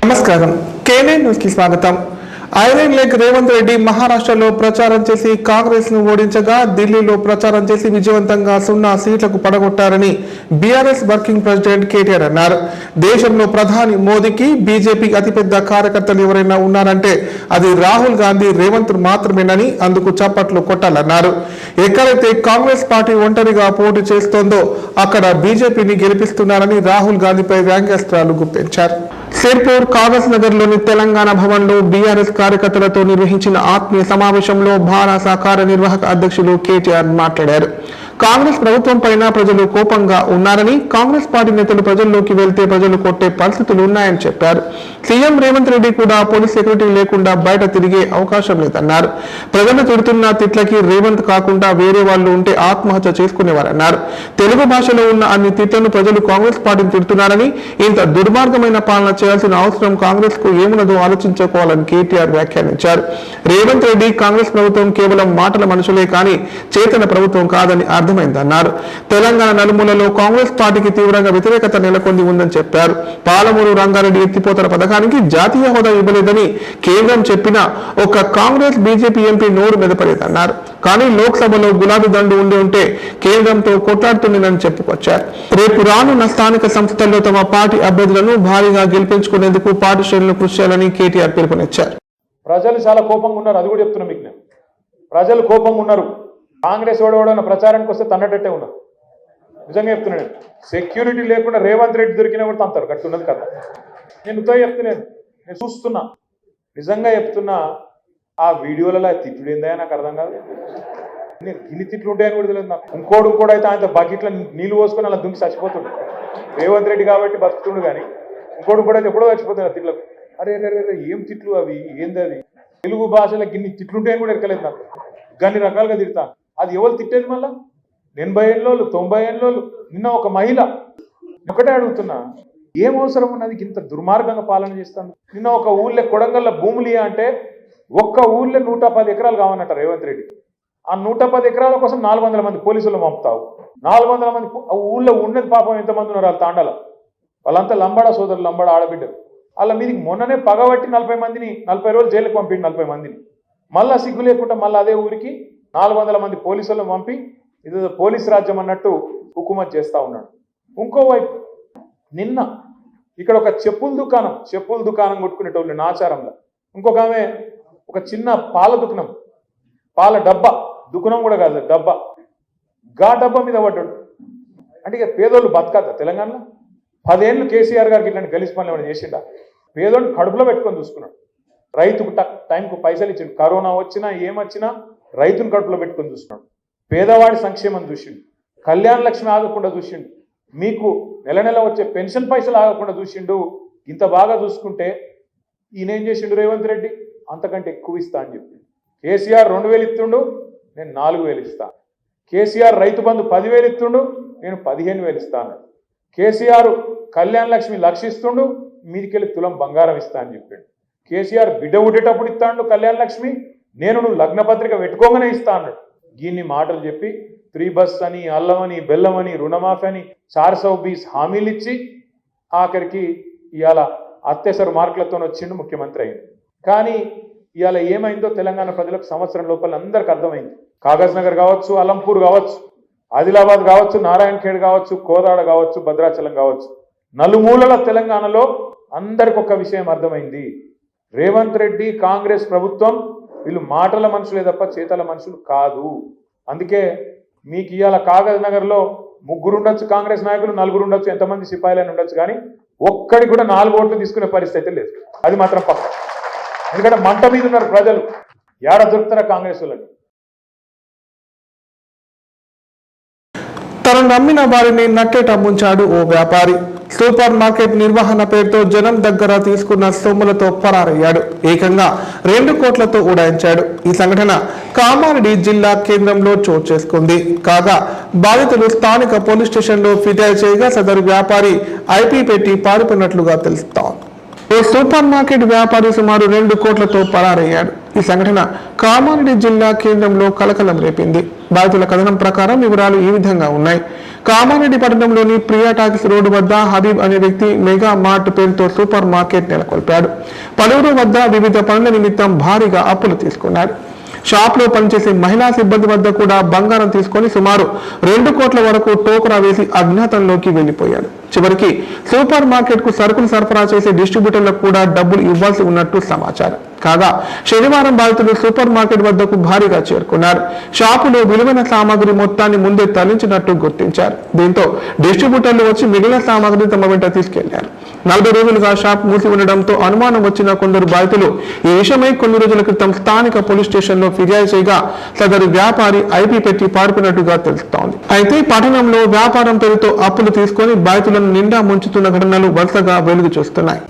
నమస్కారం KNN news కి స్వాగతం. ఐరన్ లెగ్ రేవంత్ రెడ్డి మహారాష్ట్రలో ప్రచారం చేసి కాంగ్రెస్ ను ఓడించగా ఢిల్లీలో ప్రచారం చేసి విజయవంతంగా 0 సీట్లకు పడగొట్టారని బీఆర్ఎస్ వర్కింగ్ ప్రెసిడెంట్ కేటీఆర్ అన్నారు. దేశంలో ప్రధాని మోదీకి బీజేపీ అతిపెద్ద కార్యకర్తలు ఎవరైనా ఉన్నారంటే అది రాహుల్ గాంధీ, రేవంత్ మాత్రమేనని అందుకు చప్పట్లు కొట్టాలన్నారు. ఎక్కడైతే కాంగ్రెస్ పార్టీ ఒంటరిగా పోటీ చేస్తోందో అక్కడ బీజేపీని గెలిపిస్తున్నారని రాహుల్ గాంధీపై వ్యంగ్యాస్త్రాలు గుప్పించారు. సిర్పూర్ కాగజ్ నగర్ లోని తెలంగాణ భవన్ లో బీఆర్ఎస్ కార్యకర్తలతో నిర్వహించిన ఆత్మీయ సమావేశంలో భారత కార్యనిర్వాహక అధ్యక్షులు కేటీఆర్ మాట్లాడారు. కాంగ్రెస్ ప్రభుత్వం పైన ప్రజలు కోపంగా ఉన్నారని, కాంగ్రెస్ పార్టీ నేతలు ప్రజల్లోకి వెళ్తే ప్రజలు కొట్టే పరిస్థితులు ఉన్నాయని చెప్పారు. సీఎం రేవంత్ రెడ్డి కూడా పోలీస్ సెక్యూరిటీ లేకుండా బయట తిరిగే అవకాశం లేదన్నారు. ప్రజలు తిడుతున్న తిట్లకి రేవంత్ కాకుండా వేరే వాళ్ళు ఉంటే ఆత్మహత్య చేసుకునేవారన్నారు. తెలుగు భాషలో ఉన్న అన్ని తిట్లను ప్రజలు కాంగ్రెస్ పార్టీని తిడుతున్నారని, ఇంత దుర్మార్గమైన పాలన చేయాల్సిన అవసరం కాంగ్రెస్ కు ఏమున్నదో ఆలోచించుకోవాలని కేటీఆర్ వ్యాఖ్యానించారు. రేవంత్ రెడ్డి కాంగ్రెస్ ప్రభుత్వం కేవలం మాటల మనుషులే కానీ చేతన ప్రభుత్వం కాదని అర్థమైందన్నారు. తెలంగాణ నలుమూలలో కాంగ్రెస్ పార్టీకి తీవ్రంగా వ్యతిరేకత నెలకొంది ఉందని చెప్పారు. పాలమూరు రంగారెడ్డి ఎత్తిపోతల పథకానికి జాతీయ హోదా ఇవ్వలేదని కేంద్రం చెప్పినా ఒక్క కాంగ్రెస్ బీజేపీ ఎంపీ నోరు మెదపలేదన్నారు. కానీ లోక్సభలో గులాబీ దండు ఉండి ఉంటే కేంద్రంతో కొట్లాడుతుందని చెప్పుకొచ్చారు. రేపు రానున్న స్థానిక సంస్థల్లో తమ పార్టీ అభ్యర్థులను భారీగా గెలిపించుకునేందుకు పార్టీ శ్రేణులు కృషి చేయాలని కేటీఆర్ పిలుపునిచ్చారు. ప్రజలు చాలా కోపంగా ఉన్నారు, అది కూడా చెప్తున్నా మీకు. నేను ప్రజలు కోపంగా ఉన్నారు. కాంగ్రెస్ ఓడవడన్న ప్రచారానికి వస్తే తన్నటట్టే ఉన్నారు. నిజంగా చెప్తున్నాను. సెక్యూరిటీ లేకుండా రేవంత్ రెడ్డి దొరికినా కూడా తంతారు, కట్టున్నది కదా. నేను ఉదయం చెప్తున్నాను, నేను చూస్తున్నా, నిజంగా చెప్తున్నా. ఆ వీడియోలలో తిట్లు ఏందా నాకు అర్థం కాదు. నేను ఇన్ని తిట్లు ఉంటాయని కూడా తెలియదు నాకు. ఇంకోటి అయితే ఆయన బకెట్లో నీళ్ళు పోసుకొని అలా దుంకి చచ్చిపోతుండు. రేవంత్ రెడ్డి కాబట్టి బతుకుతుండు, కానీ ఇంకోటి అయితే ఎప్పుడో చచ్చిపోతున్నాడు తిట్లకు. అరే అరే ఏం తిట్లు అవి, ఏంది అది? తెలుగు భాషలో ఇన్ని తిట్లుంటాయని కూడా ఎక్కలేదు నాకు. గన్ని రకాలుగా తిడతాను. అది ఎవరు తిట్టేది మళ్ళా? 80 ఏళ్ళోళ్ళు, 90 ఏళ్ళోళ్ళు. నిన్న ఒక మహిళ, ఒకటే అడుగుతున్నా, ఏం అవసరం ఉన్నది ఇంత దుర్మార్గంగా పాలన చేస్తాను? నిన్న ఒక ఊళ్ళో కొడంగల్లో భూములు అంటే ఒక్క ఊళ్ళో 110 ఎకరాలు కావన్నట్టు రేవంత్ రెడ్డి. ఆ 110 ఎకరాల కోసం 400 మంది పోలీసులు పంపుతావు. 400 మంది ఊళ్ళో ఉన్నది పాపం ఎంతమంది ఉన్నారు వాళ్ళ తాండల. వాళ్ళంతా లంబాడ సోదరులు, లంబాడ ఆడబిడ్డలు. వాళ్ళ మీదకి మొన్ననే పగబట్టి 40 రోజులు జైలుకి పంపిండి 40 మందిని. మళ్ళా సిగ్గు లేకుండా మళ్ళీ అదే ఊరికి 400 మంది పోలీసులను పంపి ఇది పోలీస్ రాజ్యం అన్నట్టు హుకుమత్ చేస్తూ ఉన్నాడు. ఇంకోవైపు నిన్న ఇక్కడ ఒక చెప్పుల దుకాణం కొట్టుకునేటోళ్ళు నాచారంలో. ఇంకొక ఆమె ఒక చిన్న పాల దుకాణం, పాల డబ్బా, దుకాణం కూడా కాదు డబ్బా, డబ్బా మీద పడ్డాడు. అంటే ఇక పేదోళ్ళు బతకద్దా తెలంగాణలో? 10 ఏళ్ళు కేసీఆర్ గారికి ఇట్లాంటి గలీజ్ పనులు ఏమైనా చేసిండా? పేదోళ్ళు కడుపులో పెట్టుకొని చూసుకున్నాడు. రైతుకు టైంకు పైసలు ఇచ్చిండు. కరోనా వచ్చినా ఏమొచ్చినా రైతును కడుపులో పెట్టుకొని చూసుకున్నాడు. పేదవాడి సంక్షేమం చూసిండు. కళ్యాణ లక్ష్మి ఆగకుండా చూసిండు. మీకు నెల నెల వచ్చే పెన్షన్ పైసలు ఆగకుండా చూసిండు. ఇంత బాగా చూసుకుంటే ఈయనేం చేసిండు రేవంత్ రెడ్డి? అంతకంటే ఎక్కువ ఇస్తా అని చెప్పిండు. కేసీఆర్ 2000 ఇస్తుండు, నేను 4000 ఇస్తా. కేసీఆర్ రైతు బంధు 10,000 ఇస్తుండు, నేను 15,000 ఇస్తా అన్నాడు. కేసీఆర్ కళ్యాణ లక్ష్మి 1,00,000 ఇస్తుండు, మీదికెళ్ళి తులం బంగారం ఇస్తా అని చెప్పిండు. కేసీఆర్ బిడ్డ ఉడేటప్పుడు ఇస్తాడు కళ్యాణ లక్ష్మి, నేను నువ్వు లగ్నపత్రిక పెట్టుకోగానే ఇస్తా అన్నాడు. దీన్ని మాటలు చెప్పి 3 బస్ అని, అల్లమని, బెల్లమని, రుణమాఫీ అని 420 హామీలు ఇచ్చి ఆఖరికి ఇవాళ అత్యవసర మార్కులతో వచ్చిండు, ముఖ్యమంత్రి అయింది. కానీ ఇవాళ ఏమైందో తెలంగాణ ప్రజలకు సంవత్సరం లోపల అందరికి అర్థమైంది. కాగజ్ నగర్ కావచ్చు, అలంపూర్ కావచ్చు, ఆదిలాబాద్ కావచ్చు, నారాయణఖేడ్ కావచ్చు, కోదాడ కావచ్చు, భద్రాచలం కావచ్చు, నలుమూలల తెలంగాణలో అందరికి ఒక విషయం అర్థమైంది. రేవంత్ రెడ్డి కాంగ్రెస్ ప్రభుత్వం వీళ్ళు మాటల మనుషులే తప్ప చేతల మనుషులు కాదు. అందుకే మీకు ఇవాళ కాగజ్ నగర్లో 3 ఉండొచ్చు కాంగ్రెస్ నాయకులు, 4 ఉండొచ్చు, ఎంతమంది సిపాయిలని ఉండొచ్చు, కానీ ఒక్కడికి కూడా 4 ఓట్లు తీసుకునే పరిస్థితి లేదు. అది మాత్రం పక్క. ఎందుకంటే మంట మీద ఉన్నారు ప్రజలు. ఏడ దొరుకుతారా కాంగ్రెస్ వాళ్ళకి? తను నమ్మిన వారిని నట్టేట ముంచాడు ఓ వ్యాపారి. సూపర్ మార్కెట్ నిర్వహణ పేరుతో జనం దగ్గర తీసుకున్న సొమ్ములతో పరారయ్యాడు. ఏకంగా 2 కోట్లతో ఉడాయించాడు. ఈ సంఘటన కామారెడ్డి జిల్లా కేంద్రంలో చోటు చేసుకుంది. కాగా బాధితులు స్థానిక పోలీస్ స్టేషన్లో ఫిర్యాదు చేయగా సదరు వ్యాపారి ఐపీ పెట్టి పారిపోయినట్లుగా తెలుస్తోంది. ఓ సూపర్ మార్కెట్ వ్యాపారి సుమారు 2 కోట్లతో పరారయ్యాడు. ఈ సంఘటన కామారెడ్డి జిల్లా కేంద్రంలో కలకలం రేపింది. బాధితుల కథనం ప్రకారం వివరాలు ఈ విధంగా ఉన్నాయి. కామారెడ్డి పట్టణంలోని ప్రియా టాకీస్ రోడ్డు వద్ద హబీబ్ అనే వ్యక్తి మెగా మార్ట్ పేరుతో సూపర్ మార్కెట్ నెలకొల్పాడు. పలువురు వద్ద వివిధ పనుల నిమిత్తం భారీగా అప్పులు తీసుకున్నాడు. షాప్ లో పనిచేసే మహిళా సిబ్బంది వద్ద కూడా బంగారం తీసుకొని సుమారు 2 కోట్ల వరకు టోకరా వేసి అజ్ఞాతంలోకి వెళ్లిపోయాడు. చివరికి సూపర్ మార్కెట్ కు సరుకులు సరఫరా చేసే డిస్ట్రిబ్యూటర్లకు కూడా డబ్బులు ఇవ్వాల్సి ఉన్నట్టు సమాచారం. కాగా శనివారం బాధితులు సూపర్ మార్కెట్ వద్దకు భారీగా చేరుకున్నారు. షాపులో విలువైన సామాగ్రి మొత్తాన్ని ముందే తరలించినట్టు గుర్తించారు. దీంతో డిస్ట్రిబ్యూటర్లు వచ్చి మిగిలిన సామాగ్రిని తమ వెంట తీసుకెళ్లారు. 40 రోజులుగా షాప్ మూసి ఉండడంతో అనుమానం వచ్చిన కొందరు బాధితులు ఈ విషయమై కొన్ని రోజుల క్రితం స్థానిక పోలీస్ స్టేషన్ లో ఫిర్యాదు చేయగా సదరు వ్యాపారి ఐపీ పెట్టి పారిపోయినట్టుగా తెలుస్తోంది. అయితే పట్టణంలో వ్యాపారం పేరుతో అప్పులు తీసుకొని బాధితులను నిండా ముంచుతున్న ఘటనలు వరుసగా వెలుగు చూస్తున్నాయి.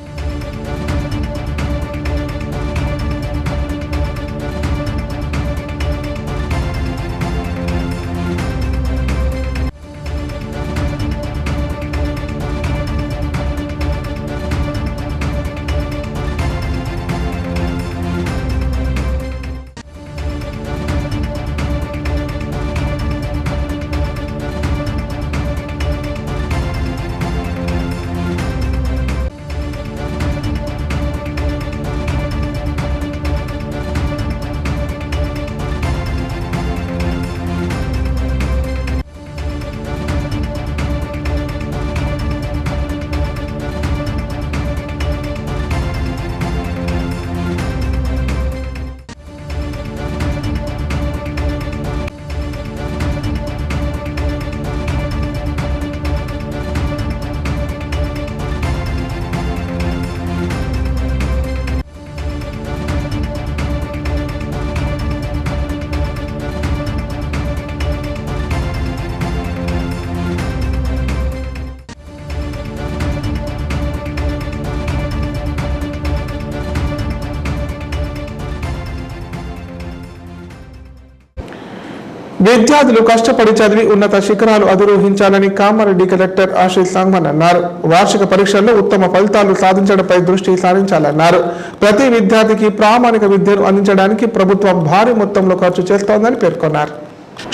విద్యార్థులు కష్టపడి చదివి ఉన్నత శిఖరాలు అధిరోహించాలని కామారెడ్డి కలెక్టర్ ఆశీష్ సంగ్మాన్ అన్నారు. వార్షిక పరీక్షల్లో ఉత్తమ ఫలితాలు సాధించడంపై దృష్టి సారించాలన్నారు. ప్రతి విద్యార్థికి ప్రామాణిక విద్యను అందించడానికి ప్రభుత్వం భారీ మొత్తంలో ఖర్చు చేస్తోందని పేర్కొన్నారు.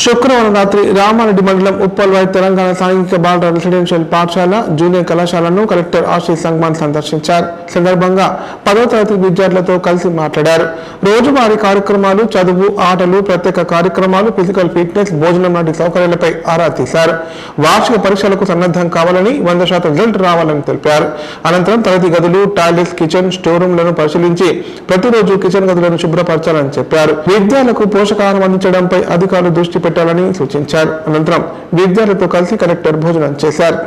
శుక్రవారం రాత్రి రామారెడ్డి మండలం ఉప్పల్వాయి తెలంగాణ సాంఘిక బాల రెసిడెన్షియల్ పాఠశాల జూనియర్ కళాశాలను కలెక్టర్ ఆశీష్ సంగ్మాన్ సందర్శించారు. సందర్భంగా 10వ తరగతి విద్యార్థులతో కలిసి మాట్లాడారు. రోజువారీ కార్యక్రమాలు, చదువు, ఆటలు, ప్రత్యేక కార్యక్రమాలు, ఫిజికల్ ఫిట్నెస్, భోజనం లాంటి సౌకర్యాలపై ఆరా తీశారు. వార్షిక పరీక్షలకు సన్నద్ధం కావాలని, 100% రిజల్ట్ రావాలని తెలిపారు. అనంతరం తరగతి గదులు, టాయిలెట్స్, కిచెన్, స్టోర్ రూమ్లను పరిశీలించి ప్రతిరోజు కిచెన్ గదులను శుభ్రపరచాలని చెప్పారు. విద్యార్థులకు పోషకాహారం అందించడంపై అధికారులు దృష్టి పెట్టాలని సూచించారు. అనంతరం విద్యార్థులతో కలిసి కలెక్టర్ భోజనం చేశారు.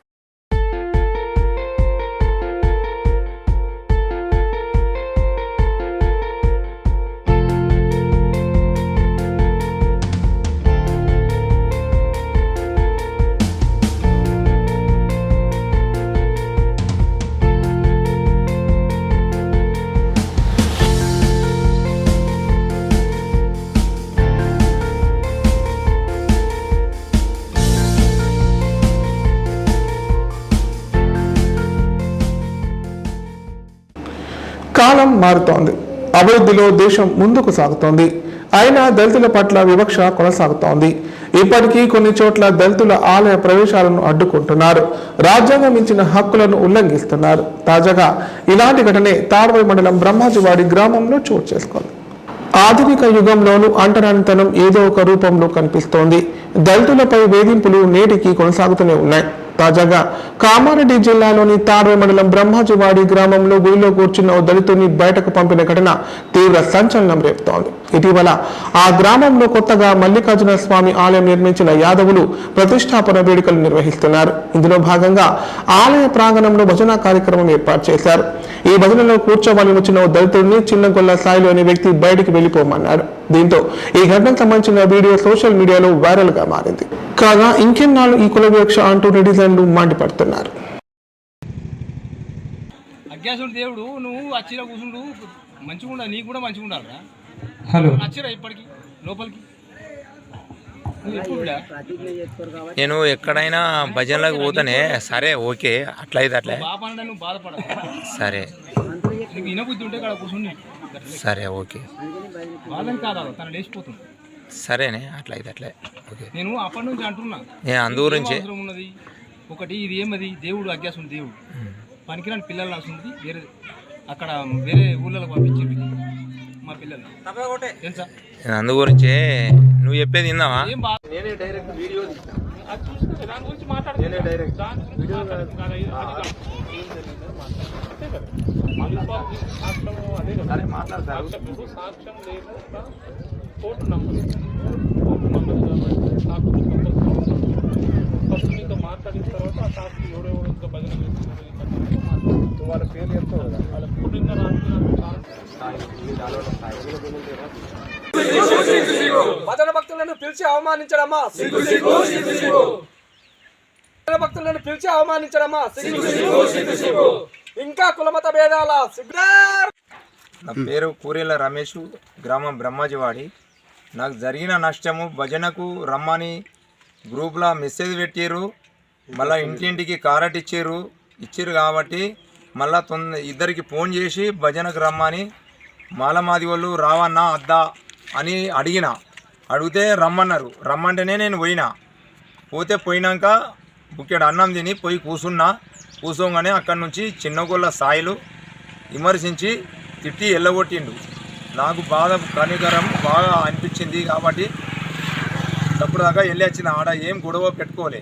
కాలం మారుతోంది. అభివృద్ధిలో దేశం ముందుకు సాగుతోంది. అయినా దళితుల పట్ల వివక్ష కొనసాగుతోంది. ఇప్పటికీ కొన్ని చోట్ల దళితుల ఆలయ ప్రవేశాలను అడ్డుకుంటున్నారు. రాజ్యాంగం ఇచ్చిన హక్కులను ఉల్లంఘిస్తున్నారు. తాజాగా ఇలాంటి ఘటనే తాడ్వాయి మండలం బ్రహ్మాజివాడి గ్రామంలో చోటు చేసుకుంది. ఆధునిక యుగంలోనూ అంటరానితనం ఏదో ఒక రూపంలో కనిపిస్తోంది. దళితులపై వేధింపులు నేటికి కొనసాగుతూనే ఉన్నాయి. తాజాగా కామారెడ్డి జిల్లాలోని తాడ్వాయి మండలం బ్రహ్మాజివాడి గ్రామంలో గుడిలో కూర్చున్న ఓ దళితుని బయటకు పంపిన ఘటన తీవ్ర సంచలనం రేపుతోంది. ఇటీవల ఆ గ్రామంలో కొత్తగా మల్లికార్జున స్వామి ఆలయం నిర్మించిన యాదవులు ప్రతిష్టాపన వేడుకలు నిర్వహిస్తున్నారు. ఇందులో భాగంగా ఆలయ ప్రాంగణంలో భజన కార్యక్రమం ఏర్పాటు చేశారు. ఈ భజనలో కూర్చోవాలని వచ్చిన ఓ దళితుడిని చిన్నగొల్ల సాయిలు అనే వ్యక్తి బయటికి వెళ్లిపోమన్నాడు. దీంతో ఈ ఘటనకు సంబంధించిన వీడియో సోషల్ మీడియాలో వైరల్ గా మారింది. కాగా ఇంకెన్నాళ్ళు ఈ కుల వివక్ష అంటూ నెటిజన్లు మండిపడుతున్నారు. అజ్ఞాసుడు దేవుడు నువ్వు అచ్చిరా కూర్చుండు మంచిగా ఉండాలి, నీకు కూడా మంచిగా ఉండాలిరా. హలో అచ్చిరా ఇప్పటికి లోపలికి నేను ఎక్కడైనా భజనలకు పోతానే సరే ఓకే అట్లయితే అట్లే బాపండ నువ్వు బాధపడ సరే నీకు వినబుద్ధి ఉంటే ఇక్కడ కూర్చుని సరే ఓకే వాళ్ళని కాదా తను లేచిపోతుంది. సరేనే అట్లయితే అట్లే ఓకే. నేను అప్పటి నుంచి అంటున్నా నేను అందు గురించి అవసరం ఉన్నది ఒకటి, ఇది ఏమది దేవుడు అజ్ఞాసం, దేవుడు పనికిరాని పిల్లలు రాసింది వేరే అక్కడ వేరే ఊళ్ళలో పంపించింది మా పిల్లలు తెలుసా. నేను అందు గురించి నువ్వు చెప్పేది విన్నావా? ఏం బాగా నేనే డైరెక్ట్ వీడియో దాని గురించి మాట్లాడుతున్నా. డైరెక్ట్ కోర్టు నమ్మదు నాకు ఫస్ట్ మీతో మాట్లాడిన తర్వాత ఆ సాక్షి ఎవరెవరు ఇంకా భజన వాళ్ళ పేర్లు చెప్తావు కదా, వాళ్ళ కుటుంబ భజన భక్తులను పిలిచి అవమానించడమా, భజన భక్తులను పిలిచి అవమానించడమా, ఇంకా కులమత భేదాల సిగ్నర్. నా పేరు కూరేల రమేష్, గ్రామం బ్రహ్మాజివాడి. నాకు జరిగిన నష్టము భజనకు రమ్మని గ్రూప్లో మెసేజ్ పెట్టారు, మళ్ళీ ఇంటింటికి కారట్ ఇచ్చారు కాబట్టి మళ్ళీ ఇద్దరికి ఫోన్ చేసి భజనకు రమ్మని మాలమాది వాళ్ళు రావన్నా అద్దా అని అడిగితే రమ్మన్నారు. రమ్మంటేనే నేను పోయినాక బుక్కెడు అన్నం తిని పోయి కూర్చోగానే అక్కడి నుంచి చిన్నగొల్ల సాయిలు విమర్శించి తిట్టి ఎల్లగొట్టిండు. నాకు బాధ కనికరం బాగా అనిపించింది కాబట్టి అప్పుడు దాకా వెళ్ళి వచ్చిన ఆడ ఏం గొడవ పెట్టుకోలే.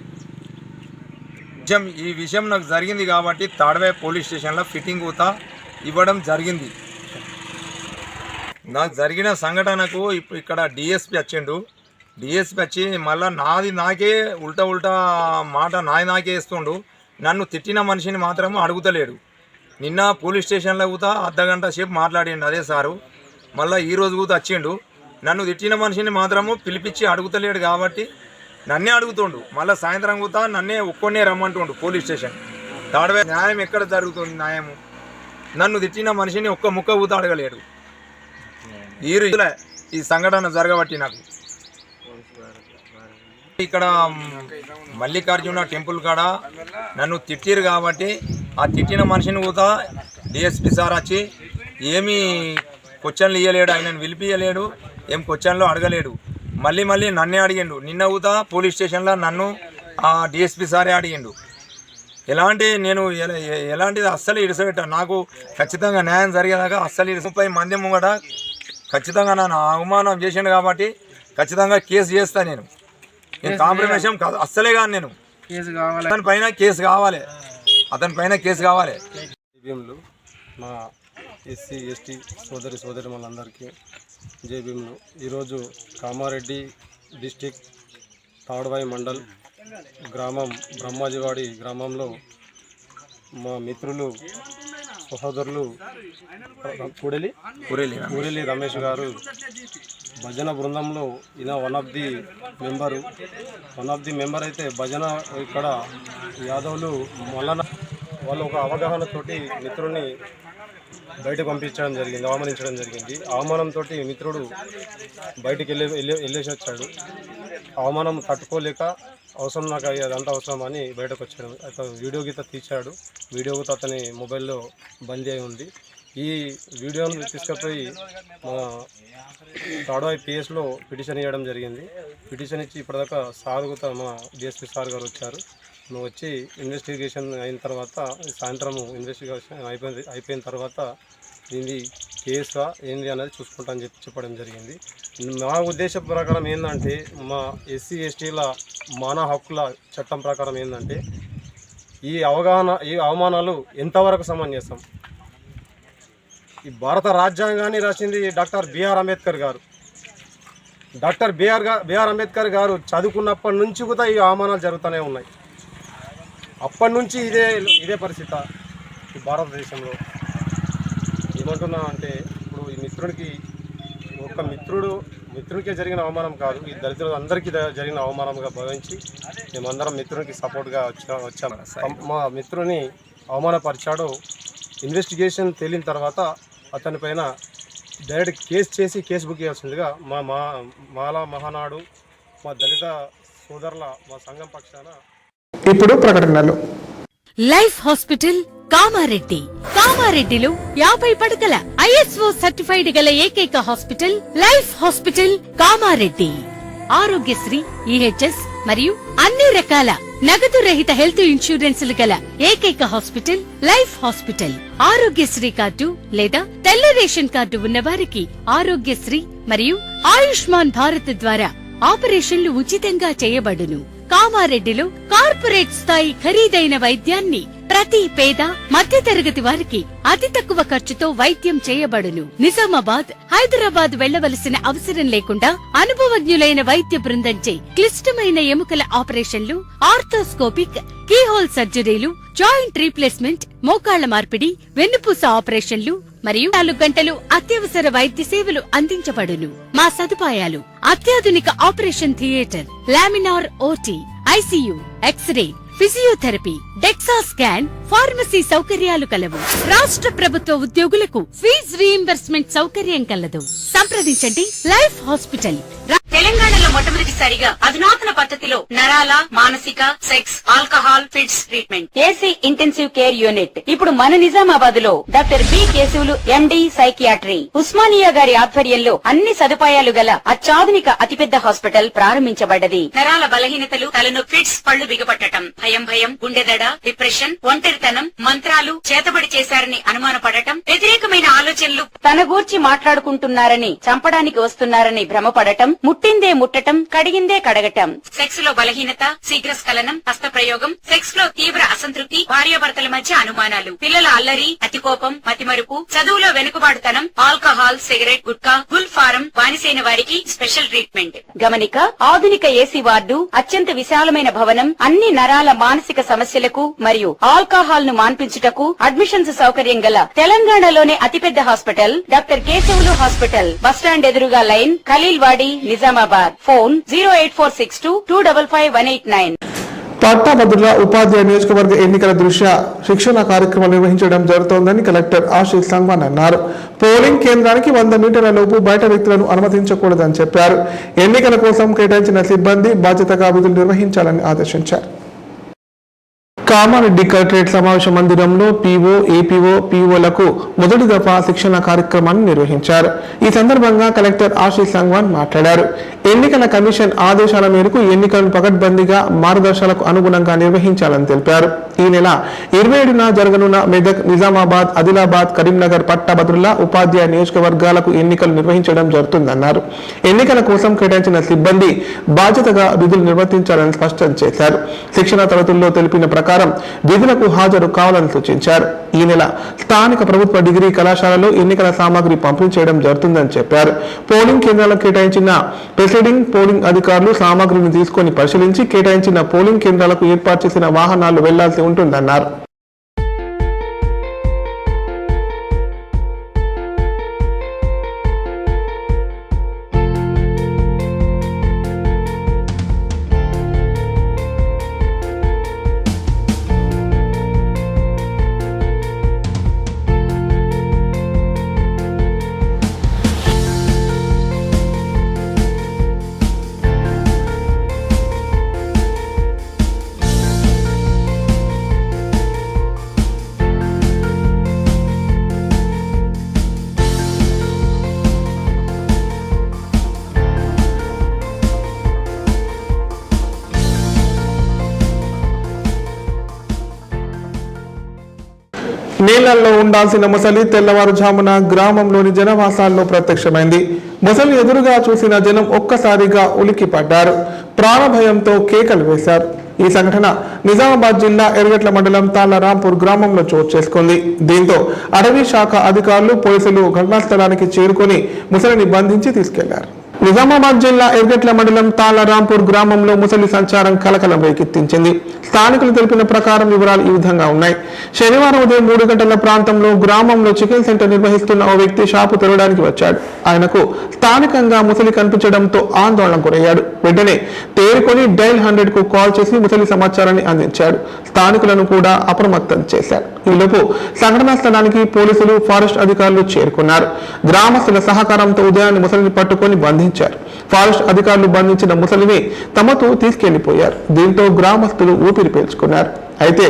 ఈ విషయం నాకు జరిగింది కాబట్టి తాడవే పోలీస్ స్టేషన్లో ఫిట్టింగ్ కూతా ఇవ్వడం జరిగింది. నాకు జరిగిన సంఘటనకు ఇక్కడ డిఎస్పి వచ్చిండు. డిఎస్పి వచ్చి మళ్ళీ నాకే ఉల్టా మాట నాకే ఇస్తుండు. నన్ను తిట్టిన మనిషిని మాత్రం అడుగుతలేడు. నిన్న పోలీస్ స్టేషన్లో కూతా అర్ధగంట సేపు మాట్లాడిండు అదే సారు. మళ్ళీ ఈరోజు కూతా వచ్చిండు. నన్ను తిట్టిన మనిషిని మాత్రము పిలిపించి అడుగుతలేడు కాబట్టి నన్నే అడుగుతుండు. మళ్ళీ సాయంత్రం కూతా నన్నే ఒక్కొన్నే రమ్మంటుండు పోలీస్ స్టేషన్. తాడవే న్యాయం ఎక్కడ జరుగుతుంది? న్యాయము నన్ను తిట్టిన మనిషిని ఒక్క ముక్క కూతా అడగలేడు. ఈ సంఘటన జరగబట్టి నాకు ఇక్కడ మల్లికార్జున టెంపుల్ కాడ నన్ను తిట్టిరు కాబట్టి ఆ తిట్టిన మనిషిని కూడా డిఎస్పి సార్ వచ్చి ఏమీ క్వశ్చన్లు ఇవ్వలేడు, ఆయనను పిలిపియలేడు, ఏం క్వశ్చన్లు అడగలేడు. మళ్ళీ నన్నే అడిగిండు. నిన్న కూడా పోలీస్ స్టేషన్లో నన్ను ఆ డిఎస్పి సారే అడిగిండు. ఎలాంటిది అస్సలు ఇడిసపెట్టాను. నాకు ఖచ్చితంగా న్యాయం జరిగేదాకా అస్సలు 30 మంది ముంగట ఖచ్చితంగా నన్ను అవమానం చేసిండు కాబట్టి ఖచ్చితంగా కేసు చేస్తా. నేను కాంప్రమైజేషన్ కాదు అస్సలే కాదు. నేను అతని పైన కేసు కావాలి. మా ఎస్సీ ఎస్టీ సోదరి వాళ్ళందరికీ జై భీములు. ఈరోజు కామారెడ్డి డిస్టిక్ తాడవాయి మండల్ గ్రామం బ్రహ్మాజివాడి గ్రామంలో మా మిత్రులు సహోదరులు కూరెలి రమేష్ గారు భజన బృందంలో ఈయన వన్ ఆఫ్ ది మెంబర్ అయితే భజన ఇక్కడ యాదవులు మల్లన వాళ్ళు ఒక అవగాహనతోటి మిత్రుడిని బయటకు పంపించడం జరిగింది, అవమానించడం జరిగింది. అవమానంతో మిత్రుడు బయటికి వెళ్ళేసి వచ్చాడు. అవమానం తట్టుకోలేక అవసరం నాకు అదంతా అవసరం అని బయటకు వచ్చాడు. అతను వీడియో గీత తీశాడు. వీడియో గీత అతని మొబైల్లో బందీ అయి ఉంది. ఈ వీడియోను తీసుకుపోయి మన తాడవాయి పిఎస్లో పిటిషన్ ఇవ్వడం జరిగింది. పిటిషన్ ఇచ్చి ఇప్పటిదాకా సార్ కూడా మా డిఎస్పీ సార్ గారు వచ్చారు. నువ్వు వచ్చి ఇన్వెస్టిగేషన్ అయిన తర్వాత సాయంత్రము ఇన్వెస్టిగేషన్ అయిపోయిన తర్వాత ఇది కేసా ఏంది అనేది చూసుకుంటా అని చెప్పడం జరిగింది. మా ఉద్దేశం ప్రకారం ఏంటంటే మా ఎస్సీ ఎస్టీల మానవ హక్కుల చట్టం ప్రకారం ఏంటంటే ఈ అవమానాలు ఎంతవరకు సమంజసం? ఈ భారత రాజ్యాంగాన్ని రాసింది డాక్టర్ బిఆర్ అంబేద్కర్ గారు. డాక్టర్ బిఆర్ అంబేద్కర్ గారు చదువుకున్నప్పటి నుంచి కూడా ఈ అవమానాలు జరుగుతూనే ఉన్నాయి. అప్పటి నుంచి ఇదే పరిస్థితి ఈ భారతదేశంలో. ఏమంటున్నా అంటే ఇప్పుడు ఈ మిత్రుడికి ఒక మిత్రుడికే జరిగిన అవమానం కాదు, ఈ దళితులందరికీ జరిగిన అవమానంగా భావించి మేమందరం మిత్రునికి సపోర్ట్గా వచ్చాము. మా మిత్రుని అవమానపరిచాడు. ఇన్వెస్టిగేషన్ తేలిన తర్వాత అతని పైన డైరెక్ట్ కేసు బుక్ చేయాల్సిందిగా మాలా మహానాడు మా దళిత సోదరుల మా సంఘం పక్షాన ఇప్పుడు ప్రకటనలు. Life hospital Kamareddy. కామారెడ్డిలో 50 పడకల ISO సర్టిఫైడ్ గల ఏకైక hospital life hospital Kamareddy. Aarogyasri, EHS మరియు అన్ని రకాల నగదు రహిత హెల్త్ ఇన్సూరెన్సులు గల ఏకైక hospital life hospital. Aarogyasri card లేదా తెల్ల రేషన్ కార్డు ఉన్న వారికి ఆరోగ్యశ్రీ మరియు ఆయుష్మాన్ భారత్ ద్వారా ఆపరేషన్లు ఉచితంగా చేయబడును. కామారెడ్డిలో కార్పొరేట్ స్థాయి ఖరీదైన వైద్యాన్ని ప్రతి పేద మధ్యతరగతి వారికి అతి తక్కువ ఖర్చుతో వైద్యం చేయబడును. నిజామాబాద్, హైదరాబాద్ వెళ్లవలసిన అవసరం లేకుండా అనుభవజ్ఞులైన వైద్య బృందంచే క్లిష్టమైన ఎముకల ఆపరేషన్లు, ఆర్థోస్కోపిక్, కీహోల్ సర్జరీలు, జాయింట్ రీప్లేస్మెంట్, మోకాళ్ల మార్పిడి, వెన్నుపూస ఆపరేషన్లు మరియు 4 గంటలు అత్యవసర వైద్య సేవలు అందించబడును. మా సదుపాయాలు: అత్యాధునిక operation theatre, laminar OT, ICU, X ray, physiotherapy, DEXA scan, pharmacy సౌకర్యాలు కలవు. రాష్ట్ర ప్రభుత్వ ఉద్యోగులకు ఫీజు రీయింబర్స్మెంట్ సౌకర్యం కలదు. సంప్రదించండి లైఫ్ హాస్పిటల్. తెలంగాణలో మొట్టమొదటిసారిగా అధునాతన పద్ధతిలో నరాల, మానసిక, sex, alcohol, fits treatment, AC intensive care unit ఇప్పుడు మన నిజామాబాద్ లో doctor B Keshavulu MD psychiatry, Osmania గారి ఆధ్వర్యంలో అన్ని సదుపాయాలు గల అత్యాధునిక అతిపెద్ద హాస్పిటల్ ప్రారంభించబడ్డది. నరాల బలహీనతలు, తలనొప్పి, ఫిట్స్, పళ్లు బిగపట్టడం, భయం, గుండెదడ, డిప్రెషన్, ఒంటరితనం, మంత్రాలు చేతబడి చేశారని అనుమానపడటం, వ్యతిరేకమైన ఆలోచనలు, తన గూర్చి మాట్లాడుకుంటున్నారని, చంపడానికి వస్తున్నారని భ్రమపడటం, ముట్టిందే ముట్టటం, కడిగిందే కడగటం, సెక్స్ లో బలహీనత, శీఘ్రస్ఖలనం, హస్తప్రయోగం, సెక్స్ లో తీవ్ర అసంతృప్తి, భార్యాభర్తల మధ్య అనుమానాలు, పిల్లల అల్లరి, అతికోపం, మతిమరుపు, చదువులో వెనుకబాటుతనం, alcohol, cigarette, gutka, Gul form బానిసైన వారికి స్పెషల్ ట్రీట్మెంట్. గమనిక: ఆధునిక ఏసీ వార్డు, అత్యంత విశాలమైన భవనం, అన్ని నరాల మానసిక సమస్యలకు మరియు ఆల్కహాల్ ను మాన్పించుటకు అడ్మిషన్స్ సౌకర్యం గల తెలంగాణలోనే అతిపెద్ద hospital doctor Keshavulu hospital. Bus stand ఎదురుగా లైన్, ఖలీల్వాడి, నిజామాబాద్. ఫోన్ 08462255189. పట్టభద్రుల ఉపాధ్యాయ నియోజకవర్గ ఎన్నికల దృష్ట్యా శిక్షణ కార్యక్రమాలు నిర్వహించడం జరుగుతోందని కలెక్టర్ ఆశీష్ సంగ్వాన్ అన్నారు. పోలింగ్ కేంద్రానికి 100 మీటర్ల లోపు బయట వ్యక్తులను అనుమతించకూడదని చెప్పారు. ఎన్నికల కోసం కేటాయించిన సిబ్బంది బాధ్యతగా విధులు నిర్వహించాలని ఆదేశించారు. కామారెడ్డి కలెక్టరేట్ సమావేశ మందిరంలో PO, APO, POలకు మొదటి దఫా శిక్షణ కార్యక్రమాన్ని నిర్వహించారు. ఈ సందర్భంగా కలెక్టర్ ఆశీష్ సంగ్వాన్ మాట్లాడారు. ఎన్నికల కమిషన్ ఆదేశాల మేరకు ఎన్నికలను పకడ్బందీగా మార్గదర్శకాలకు అనుగుణంగా నిర్వహించాలని తెలిపారు. ఈ నెల 27న జరగనున్న మెదక్, నిజామాబాద్, ఆదిలాబాద్, కరీంనగర్ పట్టభద్రుల ఉపాధ్యాయ నియోజకవర్గాలకు ఎన్నికలు నిర్వహించడం జరుగుతుందన్నారు. ఎన్నికల కోసం కేటాయించిన సిబ్బంది బాధ్యతగా విధులు నిర్వర్తించాలని స్పష్టం చేశారు. శిక్షణ తరగతుల్లో తెలిపిన ప్రకారం విధులకు హాజరు కావాలని సూచించారు. ఈ నెల స్థానిక ప్రభుత్వ డిగ్రీ కళాశాలలో ఎన్నికల సామాగ్రి పంపిణీ చేయడం జరుగుతుందని చెప్పారు. పోలింగ్ కేంద్రాలకు కేటాయించిన ప్రిసైడింగ్ పోలింగ్ అధికారులు సామాగ్రిని తీసుకొని పరిశీలించి కేటాయించిన పోలింగ్ కేంద్రాలకు ఏర్పాటు చేసిన వాహనాలు వెళ్లాల్సి ఉంటుందన్నారు. నీళ్లలో ఉండాల్సిన మొసలి తెల్లవారుజామున గ్రామంలోని జనవాసాల్లో ప్రత్యక్షమైంది. మొసలి ఎదురుగా చూసిన జనం ఒక్కసారిగా ఉలిక్కిపడ్డారు. ప్రాణభయంతో కేకలు వేశారు. ఈ సంఘటన నిజామాబాద్ జిల్లా ఎర్గట్ల మండలం తాళ్లరాంపూర్ గ్రామంలో చోటు చేసుకుంది. దీంతో అటవీ శాఖ అధికారులు, పోలీసులు ఘటనా స్థలానికి చేరుకొని ముసలిని బంధించి తీసుకెళ్లారు. నిజామాబాద్ జిల్లా ఎర్గట్ల మండలం తాళ్లరాంపూర్ గ్రామంలో ముసలి సంచారం కలకలం రేకెత్తించింది. స్థానికులు తెలిపిన ప్రకారం వివరాలు ఈ విధంగా ఉన్నాయి. శనివారం ఉదయం 3 గంటల ప్రాంతంలో గ్రామంలో చికెన్ సెంటర్ నిర్వహిస్తున్న ఓ వ్యక్తి షాపు తెరవడానికి వచ్చాడు. ఆయనకు స్థానికంగా ముసలి కనిపించడంతో ఆందోళన గురయ్యాడు. వెంటనే తేరుకొని డైల్ 100కు కాల్ చేసి ముసలి సమాచారాన్ని అందించాడు. స్థానికులను కూడా అప్రమత్తం చేశారు. ఈలోపు సంఘటనా స్థలానికి పోలీసులు, ఫారెస్ట్ అధికారులు చేరుకున్నారు. గ్రామస్తుల సహకారంతో ఉదయాన్ని ముసలిని పట్టుకొని బంధించారు. ఫారెస్ట్ అధికారులు బంధించిన ముసలిని తమతో తీసుకెళ్లిపోయారు. దీంతో గ్రామస్తులు ఊపిరి పీల్చుకున్నారు. అయితే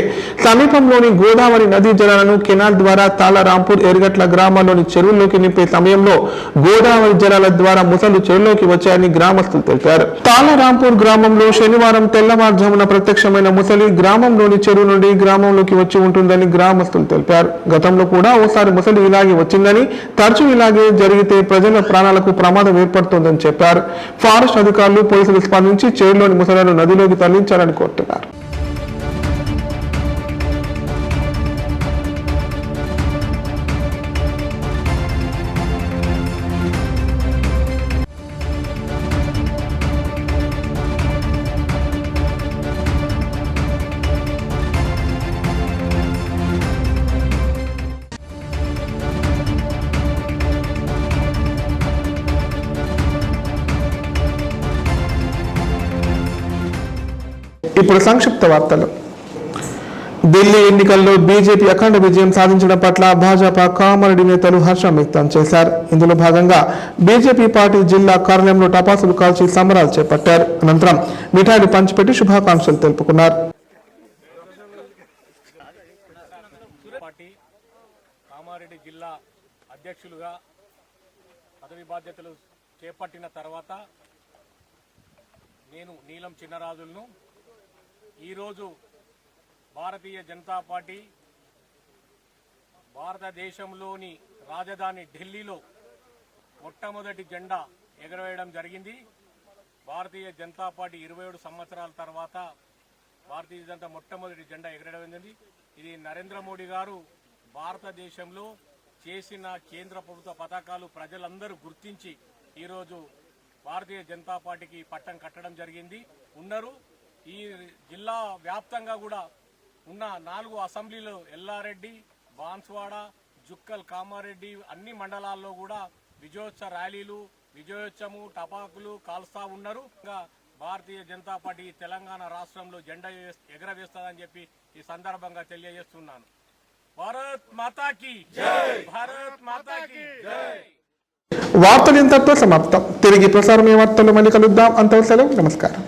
సమీపంలోని గోదావరి నదీ జలాలను కెనాల్ ద్వారా తాళరాంపూర్ ఎర్గట్ల గ్రామాల్లోని చెరువుల్లోకి నింపే సమయంలో గోదావరి జలాల ద్వారా ముసలు చెరువులోకి వచ్చాయని గ్రామస్తులు తెలిపారు. తాళరాంపూర్ గ్రామంలో శనివారం తెల్లవారుజామున ప్రత్యక్షమైన ముసలి గ్రామంలోని చెరువు నుండి గ్రామంలోకి వచ్చి ఉంటుందని గ్రామస్తులు తెలిపారు. గతంలో కూడా ఓసారి ముసలి ఇలాగే వచ్చిందని, తరచూ ఇలాగే జరిగితే ప్రజల ప్రాణాలకు ప్రమాదం ఏర్పడుతుందని చెప్పారు. ఫారెస్ట్ అధికారులు, పోలీసులు స్పందించి చెరువులోని ముసలను నదిలోకి తరలించాలని కోరుతున్నారు. ఇప్పుడు సంక్షిప్త వార్తలు. ఢిల్లీ ఎన్నికల్లో బీజేపీ అఖండ విజయం సాధించడం పట్ల భాజపా కామారెడ్డి నేతలు హర్షం వ్యక్తం చేశారు. ఇందులో భాగంగా బీజేపీ పార్టీ జిల్లా కార్యాలయంలో టపాసులు కాల్చి సంబరాలు చేపట్టారు. అనంతరం మిఠాయిలు పంచిపెట్టి శుభాకాంక్షలు తెలుపుకున్నారు. పార్టీ కామారెడ్డి జిల్లా అధ్యక్షులుగా పదవి బాధ్యతలు చేపట్టిన తర్వాత నేను నీలం చిన్నరాజులను ఈరోజు భారతీయ జనతా పార్టీ భారతదేశంలోని రాజధాని ఢిల్లీలో మొట్టమొదటి జెండా ఎగరవేయడం జరిగింది. భారతీయ జనతా పార్టీ 27 సంవత్సరాల తర్వాత భారతీయ జనతా మొట్టమొదటి జెండా ఎగరవేయడం. ఇది నరేంద్ర మోడీ గారు భారతదేశంలో చేసిన కేంద్ర ప్రభుత్వ పథకాలు ప్రజలందరూ గుర్తించి ఈరోజు భారతీయ జనతా పార్టీకి పట్టం కట్టడం జరిగింది. ఈ జిల్లా వ్యాప్తంగా కూడా ఉన్న 4 అసెంబ్లీలు ఎల్లారెడ్డి, బాన్స్వాడ, జుక్కల్, కామారెడ్డి అన్ని మండలాల్లో కూడా విజయోత్సవ ర్యాలీలు, విజయోత్సవము, టపాకులు కాల్స్తా ఉన్నారు. భారతీయ జనతా పార్టీ తెలంగాణ రాష్ట్రంలో జెండా ఎగరవేస్తుందని చెప్పి ఈ సందర్భంగా తెలియజేస్తున్నాను. భారత్ మాతాకి జై, భారత్ మాతాకి జై. వార్తలు ఇంతటితో సమాప్తం. తిరిగి ప్రసారమే వార్తలు మళ్ళీ కలుద్దాం. అంతవరకు సెలవు. నమస్కారం.